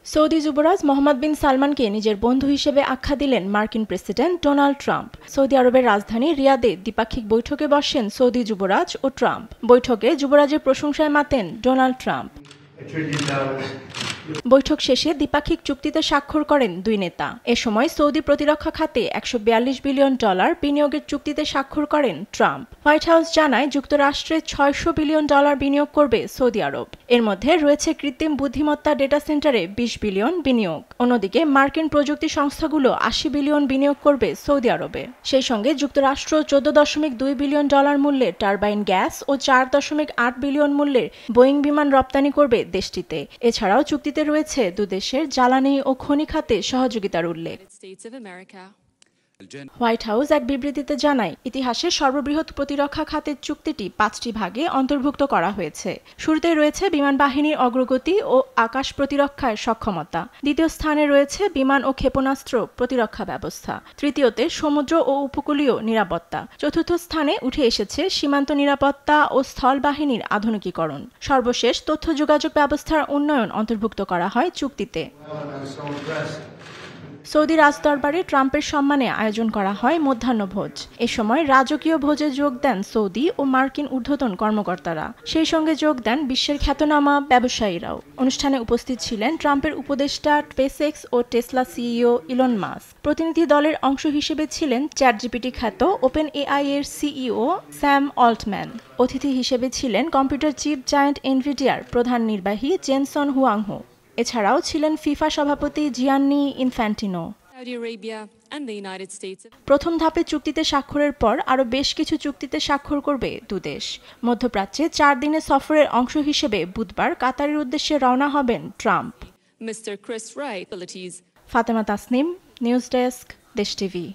Saudi যুবরাজ মোহাম্মদ বিন সালমানকে নিজের বন্ধু হিসেবে আখ্যা দিলেন মার্কিন প্রেসিডেন্ট ডোনাল্ড ট্রাম্প। সৌদি আরবের রাজধানী রিয়াদে দ্বিপাক্ষিক বৈঠকে বসেন সৌদি যুবরাজ ও ট্রাম্প। বৈঠকে যুবরাজের প্রশংসায় মাতেন ডোনাল্ড ট্রাম্প। বৈঠক শেষে দ্বিপাক্ষিক চুক্তিতে স্বাক্ষর করেন দুই নেতা। এ সময় সৌদি প্রতিরক্ষা খাতে $142 বিলিয়ন বিনিয়োগের চুক্তিতে স্বাক্ষর করেন ট্রাম্প। হোয়াইট হাউস জানায় যুক্তরাষ্ট্রে $600 বিলিয়ন বিনিয়োগ করবে সৌদি আরব। এর মধ্যে রয়েছে কৃত্রিম বুদ্ধিমত্তা ডেটা সেন্টারে $20 বিলিয়ন বিনিয়োগ। অন্যদিকে মার্কিন প্রযুক্তি সংস্থাগুলো $80 বিলিয়ন বিনিয়োগ করবে সৌদি আরবে। সেই সঙ্গে যুক্তরাষ্ট্র $14.2 বিলিয়ন মূল্যের টারবাইন গ্যাস ও $4.8 বিলিয়ন মূল্যের বোয়িং বিমান রপ্তানি করবে দেশটিতে। এছাড়াও চুক্তিতে রয়েছে দুদেশের জ্বালানি ও খনি খাতে সহযোগিতার উল্লেখ। হোয়াইট হাউস এক বিবৃতিতে জানায়, ইতিহাসের সর্ববৃহৎ প্রতিরক্ষা খাতের চুক্তিটি 5টি ভাগে অন্তর্ভুক্ত করা হয়েছে। শুরুতে রয়েছে বিমান বাহিনীর অগ্রগতি ও আকাশ প্রতিরক্ষার সক্ষমতা। দ্বিতীয় স্থানে রয়েছে বিমান ও ক্ষেপণাস্ত্র প্রতিরক্ষা ব্যবস্থা। তৃতীয়তে সমুদ্র ও উপকূলীয় নিরাপত্তা। চতুর্থ স্থানে উঠে এসেছে সীমান্ত নিরাপত্তা ও স্থল বাহিনীর আধুনিকীকরণ। সর্বশেষ তথ্য যোগাযোগ ব্যবস্থার উন্নয়ন অন্তর্ভুক্ত করা হয় চুক্তিতে। সৌদি রাজদরবারে ট্রাম্পের সম্মানে আয়োজন করা হয় মধ্যাহ্নভোজ। এ সময় রাজকীয় ভোজে যোগ দেন সৌদি ও মার্কিন ঊর্ধ্বতন কর্মকর্তারা। সেই সঙ্গে যোগ দেন বিশ্বের খ্যাতনামা ব্যবসায়ীরাও। অনুষ্ঠানে উপস্থিত ছিলেন ট্রাম্পের উপদেষ্টা স্পেসএক্স ও টেসলা সিইও ইলন মাস্ক। প্রতিনিধি দলের অংশ হিসেবে ছিলেন চ্যাটজিপিটি খ্যাত ওপেন এআই এর সিইও স্যাম অল্টম্যান। অতিথি হিসেবে ছিলেন কম্পিউটার চিপ জায়ান্ট এনভিডিয়ার প্রধান নির্বাহী জেনসন হুয়াংহো। এছাড়াও ছিলেন ফিফা সভাপতি জিয়ান্নি ইনফ্যান্টিনো। প্রথম ধাপে চুক্তিতে স্বাক্ষরের পর আরও বেশ কিছু চুক্তিতে স্বাক্ষর করবে দুদেশ। মধ্যপ্রাচ্যে 4 দিনের সফরের অংশ হিসেবে বুধবার কাতারের উদ্দেশ্যে রওনা হবেন Trump. Fatema Tasnim, news desk, দেশ টিভি।